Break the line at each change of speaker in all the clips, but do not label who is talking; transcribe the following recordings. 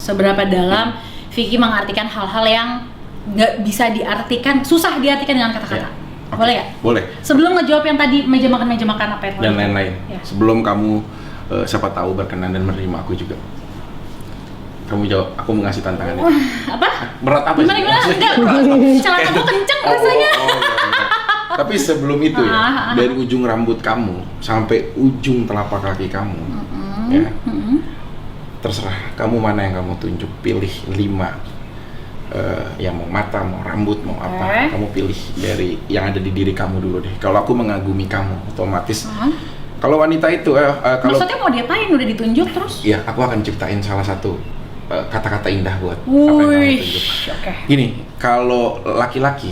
Seberapa dalam Vicky mengartikan hal-hal yang nggak bisa diartikan, susah diartikan dengan kata-kata.
Ya.
Boleh ya?
Boleh.
Sebelum ngejawab yang tadi meja makan apa yang
Dan lain-lain.
Ya.
Sebelum kamu siapa tahu berkenan dan menerima aku juga. Kamu jawab, aku mau ngasih tantangan.
Apa?
Berat apa sih?
Gimana? Enggak, celana aku kenceng rasanya.
Iya. Tapi sebelum itu ya, dari ujung rambut kamu sampai ujung telapak kaki kamu, ya, terserah kamu mana yang kamu tunjuk, pilih 5. Yang mau mata, mau rambut, mau apa, kamu pilih dari yang ada di diri kamu dulu deh. Kalau aku mengagumi kamu, otomatis. Kalau wanita itu, kalau
maksudnya mau diapain? Udah ditunjuk terus?
Iya, aku akan ciptain salah satu kata-kata indah buat apa
Wih,
yang kamu tunjuk. Gini, kalau laki-laki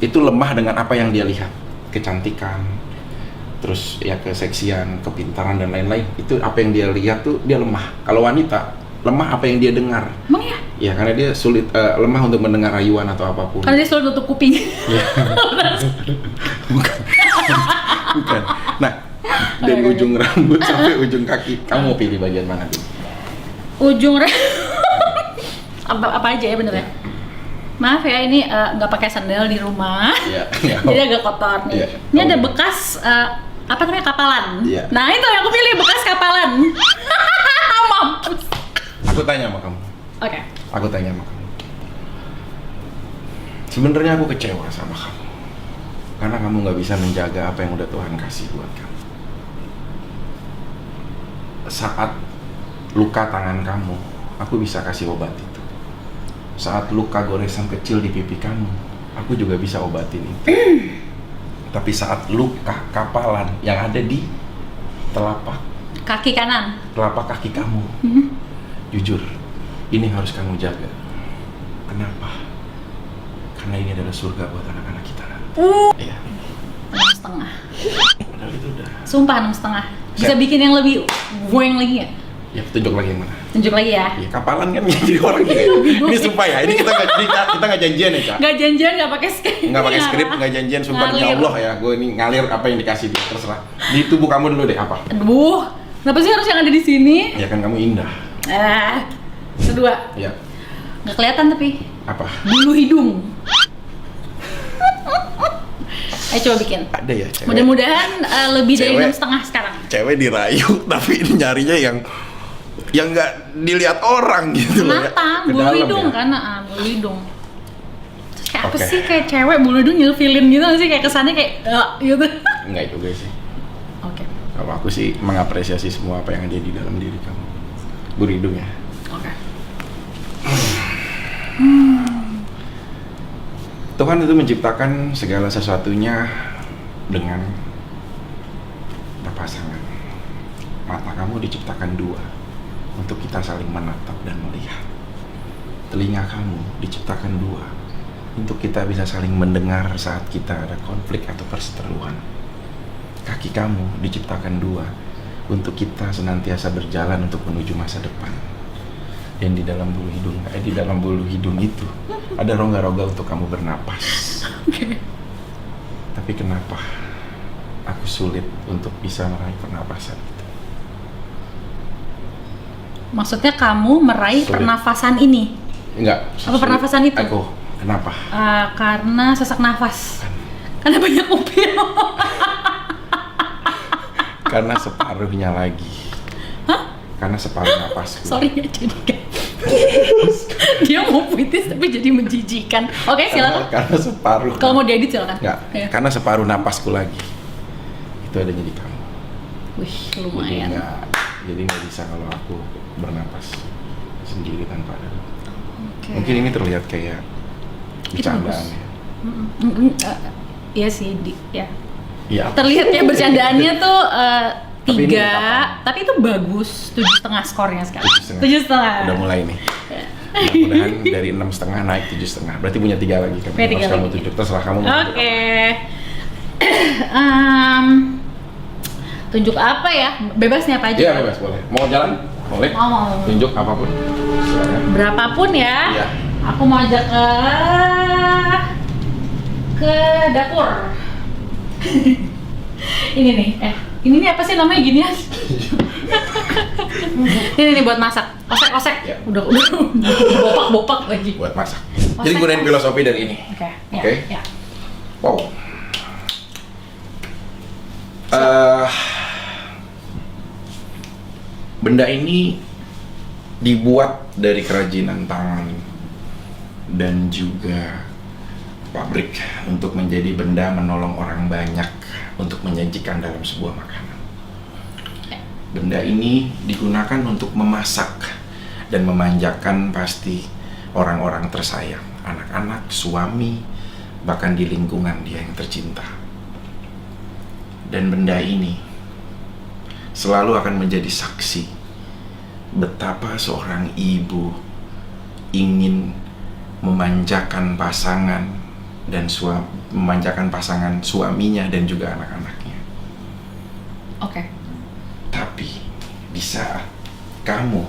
itu lemah dengan apa yang dia lihat, kecantikan, terus ya keseksian, kepintaran dan lain-lain. Itu apa yang dia lihat tuh dia lemah. Kalau wanita lemah apa yang dia dengar.
Emang ya?
Ya, karena dia sulit lemah untuk mendengar rayuan atau apapun.
Karena dia selalu tutup kuping.
Bukan. Bukan. Nah, dari ujung rambut sampai ujung kaki, kamu mau pilih bagian mana dulu?
Ujung apa aja ya bener ya? Maaf ya, ini nggak pakai sandal di rumah. Jadi agak kotor nih. Ini ada bekas apa namanya, kapalan. Nah, itu yang aku pilih, bekas kapalan. Mampus.
Aku tanya sama kamu.
Oke.
Aku tanya sama kamu. Sebenarnya aku kecewa sama kamu. Karena kamu nggak bisa menjaga apa yang udah Tuhan kasih buat kamu. Saat luka tangan kamu, aku bisa kasih obat itu. Saat luka goresan kecil di pipi kamu, aku juga bisa obatin itu. Tapi saat luka kapalan yang ada di telapak
kaki kanan,
telapak kaki kamu, jujur, ini harus kamu jaga. Kenapa? Karena ini adalah surga buat anak-anak kita. Iya.
6,5.
Padahal itu udah.
Sumpah 6,5. Bisa bikin yang lebih weng lagi ya?
Ya, tunjuk lagi yang mana?
Tunjuk lagi ya?
Ya, kapalan kan jadi orang gitu. Ini sumpah ya, ini kita nggak janjian ya, Kak?
Nggak janjian, nggak pakai skrip.
Nggak pakai skrip, nggak janjian, sumpah demi Allah ya. Gue ini ngalir apa yang dikasih dia, terserah. Di tubuh kamu dulu deh, apa?
Aduh, kenapa sih harus yang ada di sini?
Ya kan kamu indah.
Kedua.
Ya.
Nggak kelihatan tapi.
Apa?
Bulu hidung. Ayo coba bikin.
Ada ya, cewek.
Mudah-mudahan lebih dari 6,5 sekarang.
Cewek dirayu, tapi ini nyarinya yang nggak dilihat orang gitu loh ya.
Bulu hidung ya? Kan, bulu hidung. Terus kayak apa sih, kayak cewek bulu hidung nyelfilin gitu sih, kayak kesannya kayak gitu.
Enggak juga sih.
Oke.
Kalau aku sih mengapresiasi semua apa yang ada di dalam diri kamu. Bulu hidung ya.
Oke.
Tuhan itu menciptakan segala sesuatunya dengan berpasangan. Mata kamu diciptakan 2 untuk kita saling menatap dan melihat. Telinga kamu diciptakan 2 untuk kita bisa saling mendengar saat kita ada konflik atau perseteruan. Kaki kamu diciptakan 2 untuk kita senantiasa berjalan untuk menuju masa depan. Dan di dalam bulu hidung itu ada rongga-rongga untuk kamu bernapas. Tapi kenapa aku sulit untuk bisa meraih pernapasan itu?
Maksudnya kamu meraih pernafasan ini?
Enggak.
Apa pernafasan itu?
Aku. Kenapa?
Karena sesak nafas. Karena banyak upil.
Karena separuhnya lagi.
Hah?
Karena separuh napasku.
Sorry ya, jadi dia mau puitis tapi jadi menjijikan. Oke, silakan.
Karena separuh.
Kalau mau diedit silakan.
Enggak. Ya. Karena separuh napasku lagi. Itu adanya di kamu.
Wih, lumayan.
Jadi nggak bisa kalau aku bernapas sendiri tanpa ada.
Okay.
Mungkin ini terlihat kayak bercandaan ya.
Iya sih, ya.
Ya.
Terlihat kayak bercandaannya tuh 3, tapi itu bagus. 7,5 skornya sekarang. 7,5.
Udah mulai nih. Mudah-mudahan dari 6,5 naik 7,5. Berarti punya 3 lagi kan. Harus kamu tunjuk, terserah kamu.
Oke. Tunjuk apa ya? Bebas nih apa aja?
Iya, bebas, boleh. Mau jalan? Boleh.
Mau.
Tunjuk apapun. Silakan.
Berapapun ya.
Iya.
Aku mau ajak ke dapur. Ini nih, ini nih apa sih namanya ginian? Ini buat masak. Osek.
Ya.
Udah bopak lagi.
Buat masak.
Osek.
Jadi gunain filosofi dari ini.
Oke. Ya.
Wow. Benda ini dibuat dari kerajinan tangan dan juga pabrik untuk menjadi benda menolong orang banyak untuk menyajikan dalam sebuah makanan. Benda ini digunakan untuk memasak dan memanjakan pasti orang-orang tersayang, anak-anak, suami, bahkan di lingkungan dia yang tercinta. Dan benda ini selalu akan menjadi saksi betapa seorang ibu ingin memanjakan pasangan dan memanjakan pasangan suaminya dan juga anak-anaknya.
Oke.
Tapi di saat kamu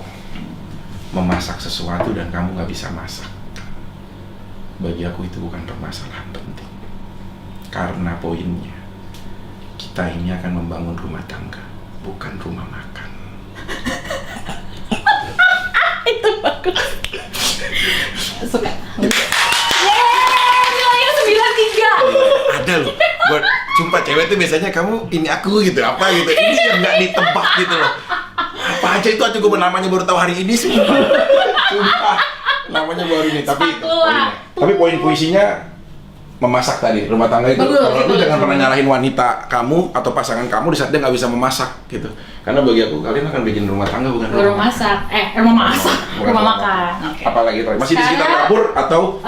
memasak sesuatu dan kamu nggak bisa masak, bagi aku itu bukan permasalahan penting. Karena poinnya, kita ini akan membangun rumah tangga, bukan rumah makan.
Itu bagus. Suka. Nilainya 93.
Ada loh, buat sumpah cewek tuh biasanya kamu ini aku gitu, apa gitu. Ini yang nggak ditebak gitu loh. Apa aja itu gue namanya baru tahu hari ini sih. Sumpah, namanya baru ini. Tapi poin puisinya memasak tadi, rumah tangga itu. Kalau lu jangan pernah nyalahin wanita kamu atau pasangan kamu di saat dia nggak bisa memasak gitu. Karena bagi aku kalian akan bikin rumah tangga bukan
rumah masak. Rumah makan. Okay.
Apalagi masih di sekitar dapur atau?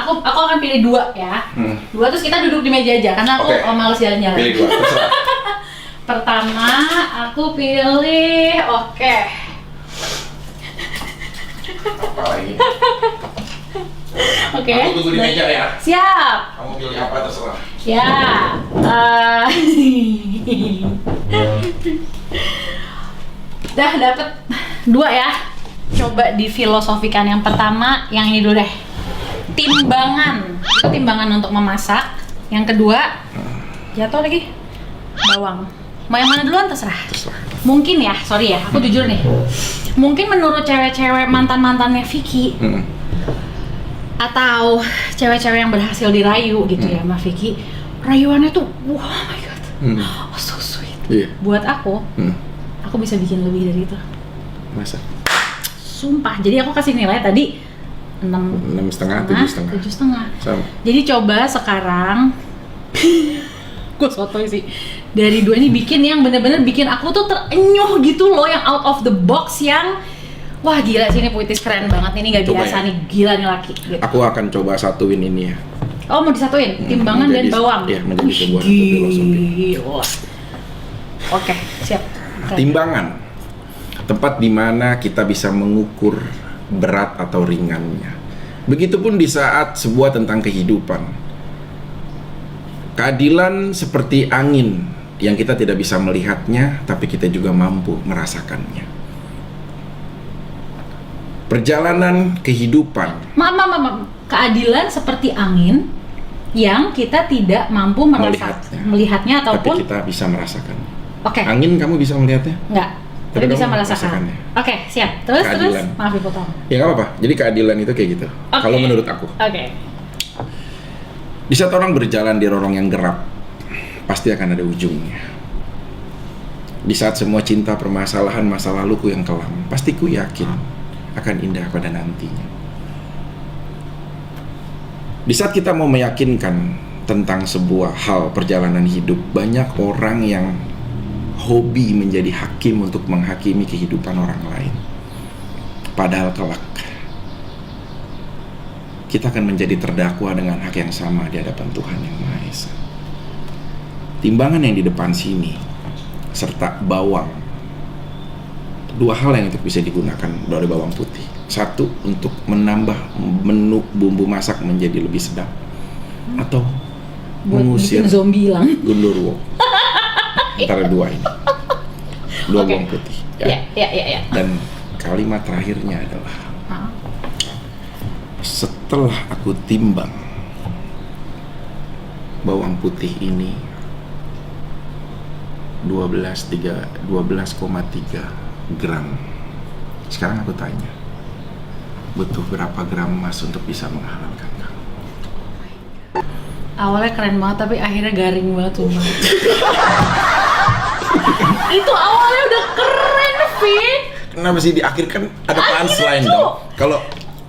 Aku akan pilih 2 ya. 2 terus kita duduk di meja aja karena aku males jalan-jalan.
Pilih 2, terserah.
Pertama aku pilih
Apa lagi?
Oke.
Aku tunggu di meja ya.
Siap.
Kamu pilih apa terserah.
Ya. Dah dapet 2 ya. Coba difilosofikan. Yang pertama, yang ini dulu deh. Timbangan. Itu timbangan untuk memasak. Yang kedua, jatuh lagi. Bawang. Mau yang mana duluan terserah. Mungkin ya, sorry ya, aku jujur nih. Mungkin menurut cewek-cewek mantan-mantannya Vicky, atau cewek-cewek yang berhasil dirayu gitu ya sama Vicky, rayuannya tuh wow, oh my god, so sweet. Buat aku bisa bikin lebih dari itu.
Masa?
Sumpah, jadi aku kasih nilai tadi
6,5, 7,5. Sama.
Jadi coba sekarang gue sotoy sih, dari 2 ini bikin yang bener-bener bikin aku tuh terenyuh gitu loh, yang out of the box, yang wah gila sih, ini puitis keren banget, ini gak biasa ya. Nih gila nih laki gitu.
Aku akan coba satuin ini ya.
Oh mau disatuin? Timbangan dan bawang?
Iya, menjadi sebuah filosofi.
Oke, siap.
Timbangan, tempat di mana kita bisa mengukur berat atau ringannya. Begitupun di saat sebuah tentang kehidupan. Keadilan seperti angin yang kita tidak bisa melihatnya, tapi kita juga mampu merasakannya. Perjalanan kehidupan.
Maaf. Keadilan seperti angin yang kita tidak mampu melihatnya ataupun
tapi kita bisa merasakannya.
Oke.
Angin kamu bisa melihatnya?
Enggak. Tapi bisa merasakan. Oke, siap. Terus maaf dipotong.
Ya nggak apa-apa. Jadi keadilan itu kayak gitu. Kalau menurut aku.
Oke.
Di saat orang berjalan di lorong yang gelap, pasti akan ada ujungnya. Di saat semua cinta permasalahan masa laluku yang kelam, pasti ku yakin akan indah pada nantinya. Di saat kita mau meyakinkan tentang sebuah hal perjalanan hidup, banyak orang yang hobi menjadi hakim untuk menghakimi kehidupan orang lain. Padahal kelak kita akan menjadi terdakwa dengan hak yang sama di hadapan Tuhan Yang Maha Esa. Timbangan yang di depan sini serta bawang, 2 hal yang untuk bisa digunakan dari bawang putih. 1 untuk menambah menu bumbu masak menjadi lebih sedap, atau mengusir
zombie hilang.
Gundurwo. Antara 2 ini. 2 bawang putih.
Ya.
Dan kalimat terakhirnya adalah setelah aku timbang bawang putih ini 12,3 gram. Sekarang aku tanya, butuh berapa gram emas untuk bisa menghalalkan kamu?
Awalnya keren banget tapi akhirnya garing banget cuma. Itu awalnya udah keren, Vi.
Kenapa sih di akhir kan ada punchline dong? Kalau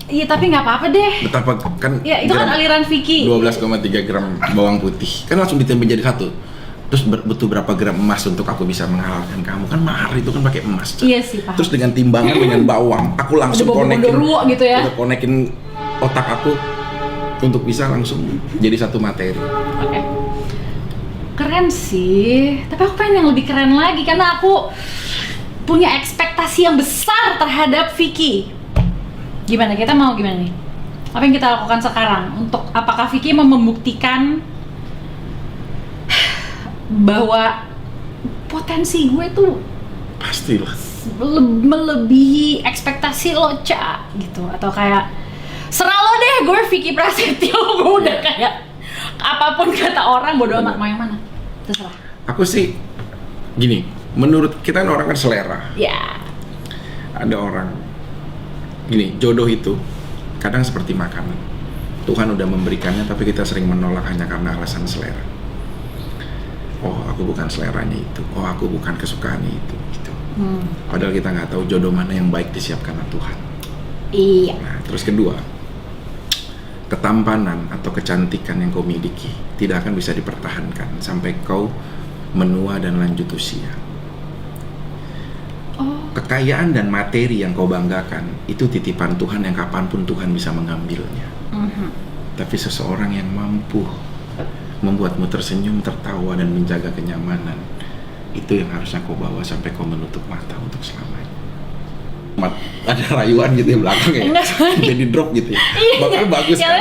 iya tapi nggak apa-apa deh.
betapa kan?
Ya itu kan aliran Vicky.
12,3 gram bawang putih kan langsung ditambah jadi satu. Terus butuh berapa gram emas untuk aku bisa menghalalkan kamu? Kan mahar itu kan pakai emas.
Iya sih, paham.
Terus dengan timbangan dengan bawang, aku langsung konekin
gitu ya.
Udah konekin otak aku untuk bisa langsung jadi satu materi.
Oke. Keren sih, tapi aku pengen yang lebih keren lagi karena aku punya ekspektasi yang besar terhadap Vicky. Gimana? Kita mau gimana nih? Apa yang kita lakukan sekarang? Untuk apakah Vicky mau membuktikan bahwa potensi gue tuh
pastilah
melebihi ekspektasi lo, Ca, gitu, atau kayak serah lo deh, gue Vicky Prasetyo, gue udah kayak apapun kata orang bodo amat, mau yang mana terserah.
Aku sih gini, menurut kita kan orang kan selera
Ya.
Ada orang gini, jodoh itu kadang seperti makanan, Tuhan udah memberikannya tapi kita sering menolak hanya karena alasan selera. Oh, aku bukan seleranya itu. Oh, aku bukan kesukaannya itu. Gitu. Padahal kita nggak tahu jodoh mana yang baik disiapkan oleh Tuhan.
Iya.
Nah, terus kedua, ketampanan atau kecantikan yang kau miliki tidak akan bisa dipertahankan sampai kau menua dan lanjut usia. Kekayaan dan materi yang kau banggakan itu titipan Tuhan yang kapanpun Tuhan bisa mengambilnya. Tapi seseorang yang mampu membuatmu tersenyum, tertawa, dan menjaga kenyamanan, itu yang harusnya kau bawa sampai kau menutup mata untuk selamanya. Ada rayuan gitu ya belakang ya, jadi drop gitu ya. Bakal bagus kan,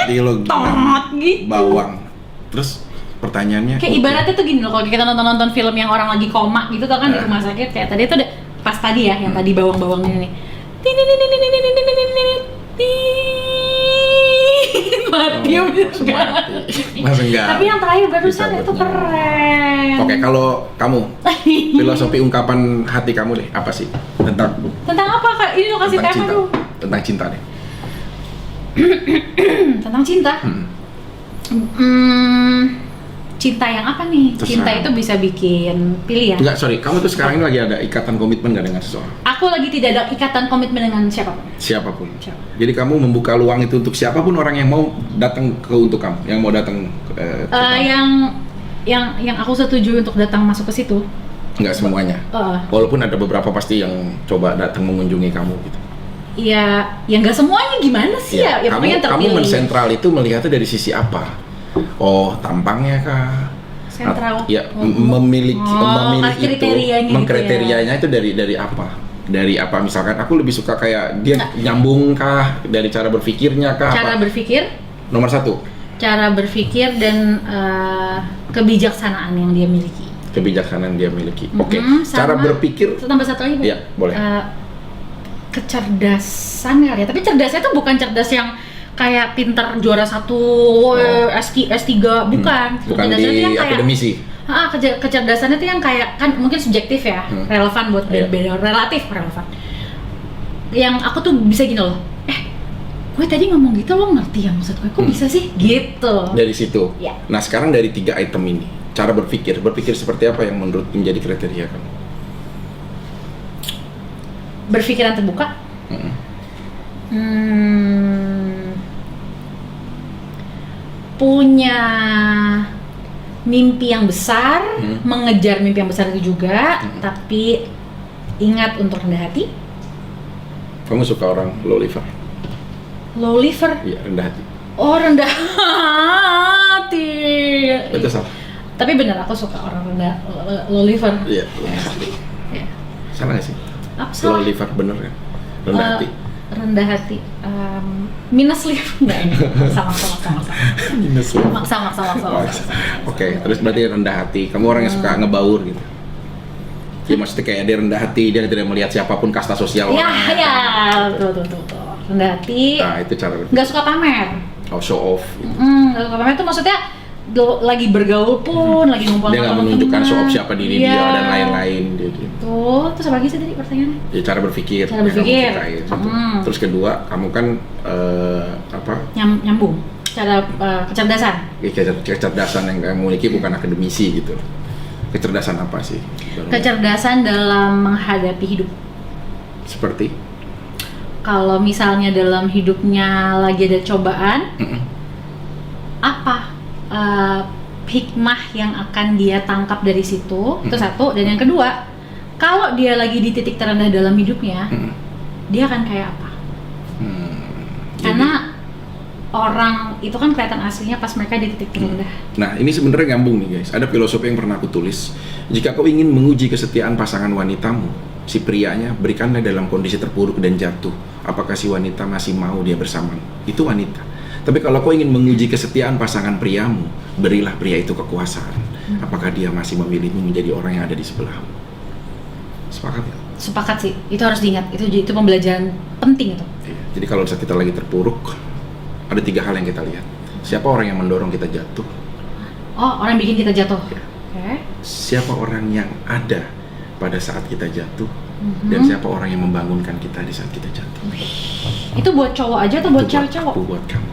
12,3 kilogram bawang. Terus pertanyaannya
kayak ibaratnya tuh gini loh, kalau kita nonton film yang orang lagi koma gitu kan di rumah sakit, kayak tadi tuh pas tadi ya, yang tadi bawang-bawangnya nih mati
Masa enggak?
Tapi yang terakhir barusan itu keren.
Oke, kalau kamu filosofi ungkapan hati kamu deh, apa sih? Tentang
apa Kak? Ini lo kasih tema dulu.
Tentang cinta deh.
Tentang cinta? Cinta yang apa nih?
Terserah.
Cinta itu bisa bikin pilihan.
Enggak, sorry. Kamu tuh sekarang ini lagi ada ikatan komitmen nggak dengan seseorang?
Aku lagi tidak ada ikatan komitmen dengan siapapun.
Siapapun. Jadi kamu membuka luang itu untuk siapapun orang yang mau datang untuk kamu, yang mau datang ke kamu.
Yang aku setuju untuk datang masuk ke situ.
Enggak semuanya. Walaupun ada beberapa pasti yang coba datang mengunjungi kamu gitu.
Iya, ya nggak semuanya gimana sih ya?
Kamu mensentral itu melihatnya dari sisi apa? Oh, tampangnya kah?
Sentral.
Ya, memilih
kriterianya
itu, mengkriterianya itu dari apa? Dari apa? Misalkan aku lebih suka kayak dia nyambung kah? Dari cara berpikirnya kah?
Cara berpikir.
Nomor 1.
Cara berpikir dan kebijaksanaan yang dia miliki.
Kebijaksanaan dia miliki. Oke. Cara berpikir.
Tambah satu lagi.
Iya, boleh.
Kecerdasan ya, tapi cerdasnya tuh bukan cerdas yang kayak pintar juara 1 S3 bukan.
Bukan di akademisi.
Kecerdasannya tuh yang kayak kan mungkin subjektif ya, relevan buat beda relatif relevan. Yang aku tuh bisa gini loh. Gue tadi ngomong gitu lo ngerti ya maksud gue, kok bisa sih gitu. Dari
situ.
Ya.
Nah, sekarang dari 3 item ini, cara berpikir seperti apa yang menurut menjadi kriteria kamu?
Berpikiran terbuka. Punya mimpi yang besar, mengejar mimpi yang besar itu juga, tapi ingat untuk rendah hati.
Kamu suka orang low liver?
Low liver?
Iya, rendah hati.
Oh, rendah hati.
Betul salah.
Tapi benar aku suka orang rendah low liver.
Iya, hati.
Iya.
Salah nggak sih?
Salah.
Low liver bener kan? Rendah hati.
Rendah hati. Minus liver enggak ini. Sama.
Minus liver.
Sama.
Oke, terus berarti rendah hati. Kamu orang yang suka ngebaur gitu. Ya maksudnya kayak dia rendah hati, dia tidak melihat siapapun kasta sosial.
Ya, tuh. Rendah hati.
Nah, itu cara berpikir.
Nggak suka pamer.
Oh, show off gitu.
Nggak suka pamer itu maksudnya lagi bergaul pun, lagi ngumpul sama
dia nggak menunjukkan show off siapa diri dia dan lain-lain gitu.
Terus apa lagi sih tadi pertanyaannya?
Ya, cara berpikir.
Cara berpikir.
Terus kedua, kamu kan
Nyambung. Cara kecerdasan.
Kecerdasan yang kamu miliki bukan akademisi gitu. Kecerdasan apa sih?
Kecerdasan dalam menghadapi hidup.
Seperti?
Kalau misalnya dalam hidupnya lagi ada cobaan, apa hikmah yang akan dia tangkap dari situ? Itu satu. Dan yang kedua, kalau dia lagi di titik terendah dalam hidupnya, dia akan kayak apa? Karena orang itu kan kelihatan aslinya pas mereka di titik terendah.
Nah, ini sebenarnya nyambung nih guys. Ada filosofi yang pernah aku tulis. Jika kau ingin menguji kesetiaan pasangan wanitamu, si prianya berikanlah dalam kondisi terpuruk dan jatuh. Apakah si wanita masih mau dia bersamamu? Itu wanita. Tapi kalau kau ingin menguji kesetiaan pasangan priamu, berilah pria itu kekuasaan. Apakah dia masih memilihmu menjadi orang yang ada di sebelahmu? Sepakat ya?
Sepakat sih. Itu harus diingat. Itu pembelajaran penting itu.
Jadi kalau saat kita lagi terpuruk, ada 3 hal yang kita lihat. Siapa orang yang mendorong kita jatuh?
Oh, orang yang bikin kita jatuh.
Siapa orang yang ada pada saat kita jatuh? Dan siapa orang yang membangunkan kita di saat kita jatuh?
Itu buat cowok aja atau buat cewek cowok?
Buat kamu.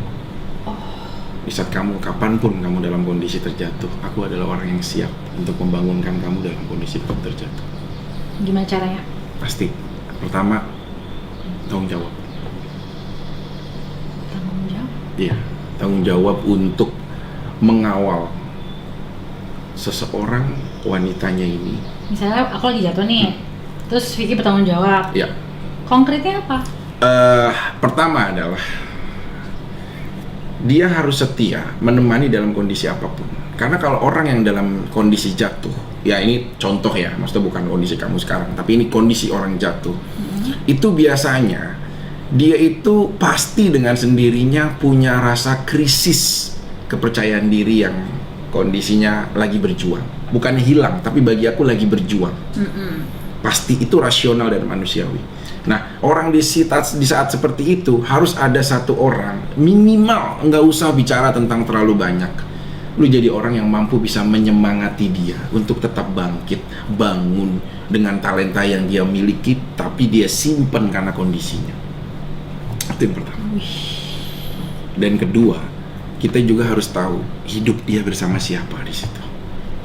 Di saat kamu, kapanpun kamu dalam kondisi terjatuh, aku adalah orang yang siap untuk membangunkan kamu dalam kondisi kamu terjatuh.
Gimana caranya?
Pasti. Pertama, tanggung jawab.
Tanggung jawab?
Iya, tanggung jawab untuk mengawal seseorang, wanitanya ini.
Misalnya aku lagi jatuh nih, terus Vicky bertanggung jawab.
Iya.
Konkretnya apa?
Pertama adalah dia harus setia menemani dalam kondisi apapun. Karena kalau orang yang dalam kondisi jatuh, ya ini contoh ya, maksudnya bukan kondisi kamu sekarang, tapi ini kondisi orang jatuh. Itu biasanya dia itu pasti dengan sendirinya punya rasa krisis kepercayaan diri yang kondisinya lagi berjuang. Bukan hilang, tapi bagi aku lagi berjuang. Pasti itu rasional dan manusiawi. Nah, orang di saat seperti itu harus ada satu orang, minimal nggak usah bicara tentang terlalu banyak. Lu jadi orang yang mampu bisa menyemangati dia untuk tetap bangkit, bangun dengan talenta yang dia miliki, tapi dia simpen karena kondisinya. Itu yang pertama. Dan kedua, kita juga harus tahu hidup dia bersama siapa di situ.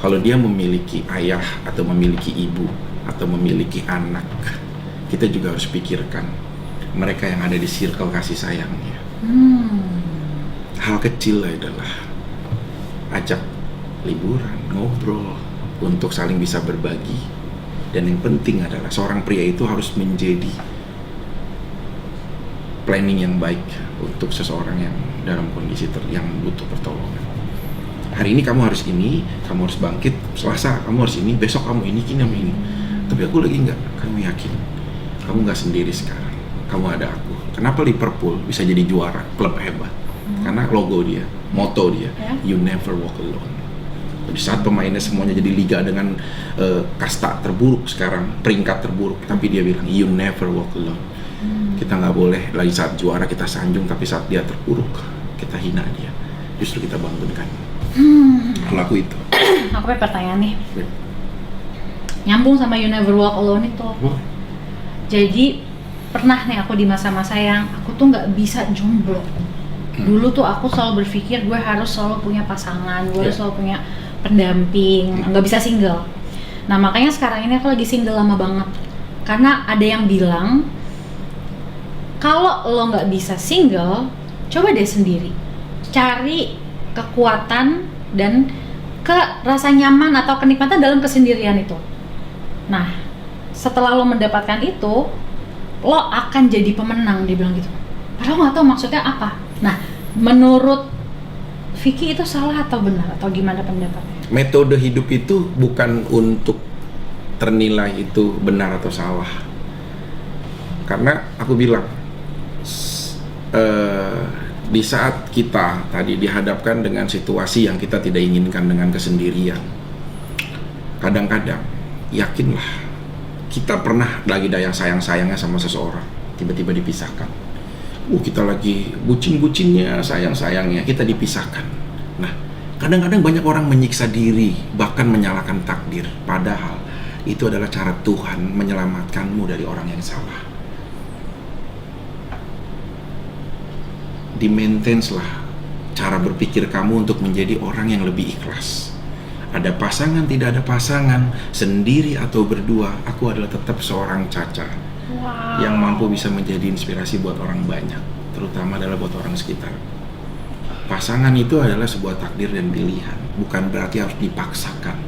Kalau dia memiliki ayah atau memiliki ibu atau memiliki anak, kita juga harus pikirkan mereka yang ada di circle kasih sayangnya. Hal kecil adalah ajak liburan, ngobrol, untuk saling bisa berbagi. Dan yang penting adalah seorang pria itu harus menjadi planning yang baik untuk seseorang yang dalam kondisi yang butuh pertolongan. Hari ini kamu harus ini, kamu harus bangkit. Selasa kamu harus ini, besok kamu ini, kini kamu ini. Tapi aku lagi enggak. Kamu yakin? Kamu nggak sendiri sekarang. Kamu ada aku. Kenapa Liverpool bisa jadi juara, klub hebat? Karena logo dia, moto dia, you never walk alone. Di saat pemainnya semuanya jadi liga dengan kasta terburuk sekarang, peringkat terburuk, tapi dia bilang you never walk alone. Kita nggak boleh lagi saat juara kita sanjung, tapi saat dia terpuruk kita hina dia. Justru kita bangunkan. Kalau aku itu.
Aku punya pertanyaan nih. Nyambung sama you never walk alone itu. Jadi pernah nih aku di masa-masa yang aku tuh nggak bisa jomblo. Dulu tuh aku selalu berpikir gue harus selalu punya pasangan, gue harus selalu punya pendamping, nggak bisa single. Nah makanya sekarang ini aku lagi single lama banget. Karena ada yang bilang kalau lo nggak bisa single, coba deh sendiri. Cari kekuatan dan rasa nyaman atau kenikmatan dalam kesendirian itu. Nah setelah lo mendapatkan itu, lo akan jadi pemenang, dia bilang gitu. Padahal nggak tahu maksudnya apa. Nah, menurut Vicky itu salah atau benar atau gimana pendapatnya?
Metode hidup itu bukan untuk ternilai itu benar atau salah. Karena aku bilang, di saat kita tadi dihadapkan dengan situasi yang kita tidak inginkan dengan kesendirian, kadang-kadang yakinlah kita pernah lagi sayang-sayangnya sama seseorang, tiba-tiba dipisahkan. Kita lagi bucin-bucinnya, sayang-sayangnya, kita dipisahkan. Nah, kadang-kadang banyak orang menyiksa diri, bahkan menyalahkan takdir. Padahal Itu adalah cara Tuhan menyelamatkanmu dari orang yang salah. Di-maintain-lah cara berpikir kamu untuk menjadi orang yang lebih ikhlas. Ada pasangan, tidak ada pasangan, sendiri atau berdua, aku adalah tetap seorang Caca yang mampu bisa menjadi inspirasi buat orang banyak, terutama adalah buat orang sekitar. Pasangan itu adalah sebuah takdir dan pilihan, bukan berarti harus dipaksakan.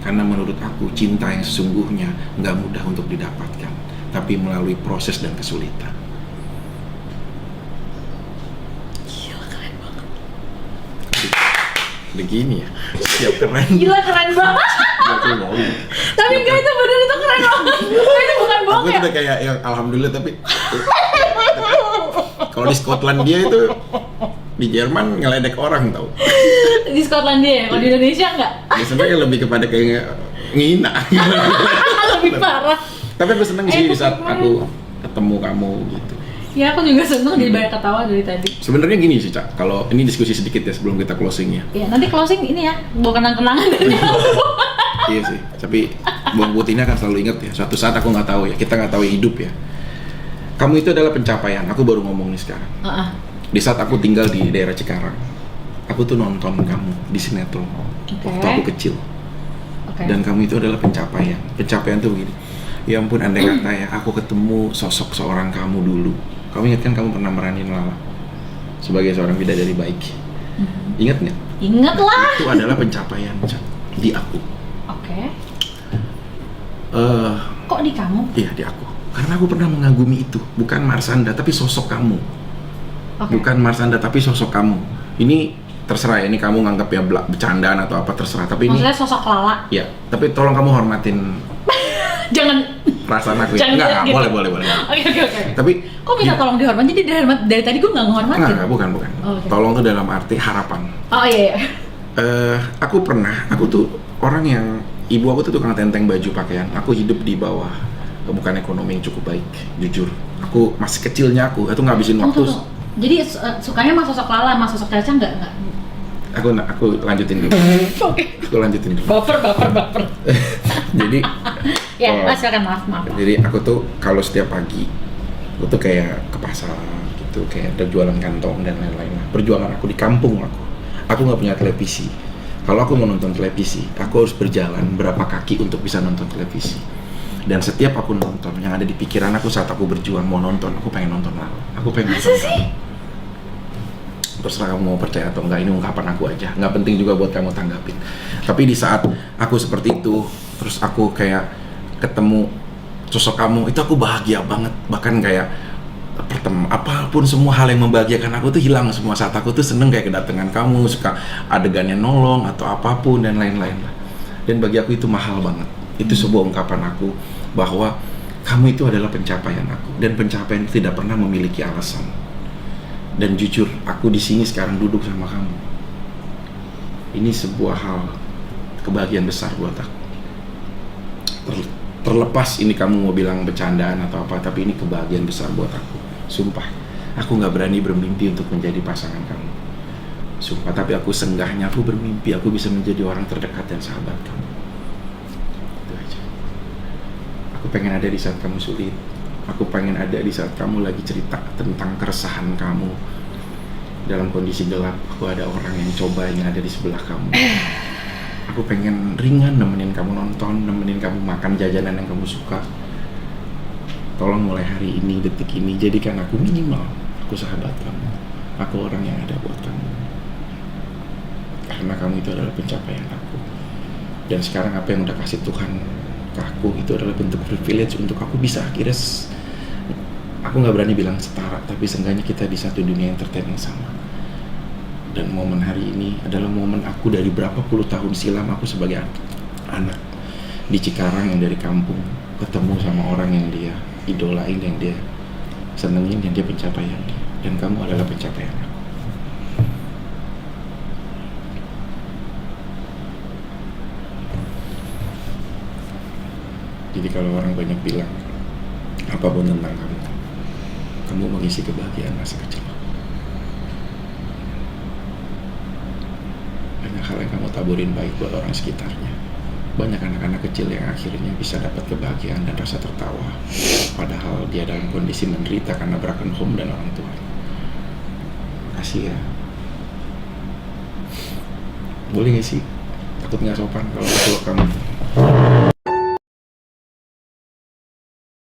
Karena menurut aku, cinta yang sesungguhnya nggak mudah untuk didapatkan, tapi melalui proses dan kesulitan. Begini ya, siap keren.
Gila keren banget. Tapi enggak, itu bener, itu keren banget. Itu bukan bohong
Aku
ya.
udah kayak yang alhamdulillah, tapi kalau di Skotlandia itu, di Jerman ngeledek orang tau.
Di Skotlandia ya, kalau di Indonesia enggak.
Biasanya kan lebih kepada kayak ngehina.
Lebih parah.
Tapi aku seneng sih di saat aku ketemu kamu gitu.
Ya aku juga seneng jadi banyak ketawa dari tadi.
Sebenarnya gini sih Cak, kalau ini diskusi sedikit ya sebelum kita closing ya.
Iya, nanti closing ini ya, bawa kenang-kenangan dari aku.
Iya sih, tapi Bang Putih ini akan selalu ingat ya, suatu saat aku nggak tahu ya, kita nggak tahu hidup ya. Kamu itu adalah pencapaian, aku baru ngomong nih sekarang. Di saat aku tinggal di daerah Cikarang, aku tuh nonton kamu di sinetron waktu aku kecil. Dan kamu itu adalah pencapaian. Pencapaian tuh begini, ya ampun andai kata ya, aku ketemu sosok seorang kamu dulu. Kamu ingat kan kamu pernah meranin Lala sebagai seorang bidadari baik? Ingat nggak?
Ingat lah.
Itu adalah pencapaian Cak, di aku.
Kok di kamu?
Iya, di aku. Karena aku pernah mengagumi itu, bukan Marsanda tapi sosok kamu. Bukan Marsanda tapi sosok kamu. Ini terserah ya, ini kamu nganggap ya bercandaan atau apa terserah. Tapi
maksudnya
ini
sosok Lala.
Iya, tapi tolong kamu hormatin
Jangan
perasaan aku ya.
Jangan
Enggak,
gitu.
boleh.
Oke.
Tapi
Kok bisa tolong dihormati? Jadi dari tadi gue nggak ngehormatin.
enggak, bukan. Tolong tuh dalam arti harapan.
Oh iya.
Aku tuh orang yang ibu aku tuh tukang tenteng baju pakaian. Aku hidup di bawah bukan ekonomi yang cukup baik, jujur. Aku masih kecilnya aku itu ngabisin waktu.
Jadi sukanya sama sosok Lala, sama sosok Caca enggak?
Aku lanjutin dulu.
Oke.
Aku lanjutin dulu.
Baper.
Jadi
ya, silakan, maaf.
Jadi aku tuh kalau setiap pagi aku tuh kayak ke pasar gitu, kayak ada jualan kantong dan lain-lain. Perjuangan aku di kampung aku nggak punya televisi. Kalau aku mau nonton televisi, aku harus berjalan berapa kaki untuk bisa nonton televisi. Dan setiap aku nonton, yang ada di pikiran aku saat aku berjuang mau nonton, aku pengen nonton Lala. Aku pengen nonton kamu. Terserah kamu mau percaya atau enggak, ini ungkapan aku aja. Nggak penting juga buat kamu tanggapin. Tapi di saat aku seperti itu, terus aku kayak ketemu sosok kamu, itu aku bahagia banget. Bahkan kayak apapun semua hal yang membahagiakan aku tuh hilang semua saat aku tuh seneng kayak kedatangan kamu, suka adegannya nolong atau apapun dan lain-lain lah. Dan bagi aku itu mahal banget. Itu sebuah ungkapan aku bahwa kamu itu adalah pencapaian aku, dan pencapaian itu tidak pernah memiliki alasan. Dan jujur, aku di sini sekarang duduk sama kamu. Ini sebuah hal kebahagiaan besar buat aku. Terlepas ini kamu mau bilang bercandaan atau apa, tapi ini kebahagiaan besar buat aku. Sumpah, aku nggak berani bermimpi untuk menjadi pasangan kamu. Sumpah, tapi aku senggahnya aku bermimpi aku bisa menjadi orang terdekat dan sahabat kamu. Itu aja. Aku pengen ada di saat kamu sulit. Aku pengen ada di saat kamu lagi cerita tentang keresahan kamu. Dalam kondisi gelap, aku ada orang yang coba yang ada di sebelah kamu. Aku pengen ringan nemenin kamu nonton, nemenin kamu makan jajanan yang kamu suka. Tolong mulai hari ini, detik ini, jadikan aku minimal. Aku sahabat kamu. Aku orang yang ada buat kamu. Karena kamu itu adalah pencapaian aku. Dan sekarang apa yang udah kasih Tuhan ke aku, itu adalah bentuk privilege untuk aku bisa akhirnya aku nggak berani bilang setara, tapi seenggaknya kita di satu dunia entertain yang sama. Dan momen hari ini adalah momen aku dari berapa puluh tahun silam, aku sebagai anak di Cikarang yang dari kampung ketemu sama orang yang dia idolain, yang dia senengin, yang dia pencapaian dia. Dan kamu adalah pencapaian aku. Jadi kalau orang banyak bilang apapun tentang kamu mengisi kebahagiaan masa kecil. Banyak hal yang kamu taburin baik buat orang sekitarnya. Banyak anak-anak kecil yang akhirnya bisa dapat kebahagiaan dan rasa tertawa, padahal dia dalam kondisi menderita karena broken home dan orang tua. Makasih ya. Boleh gak sih? Takut gak sopan kalau aku peluk kamu.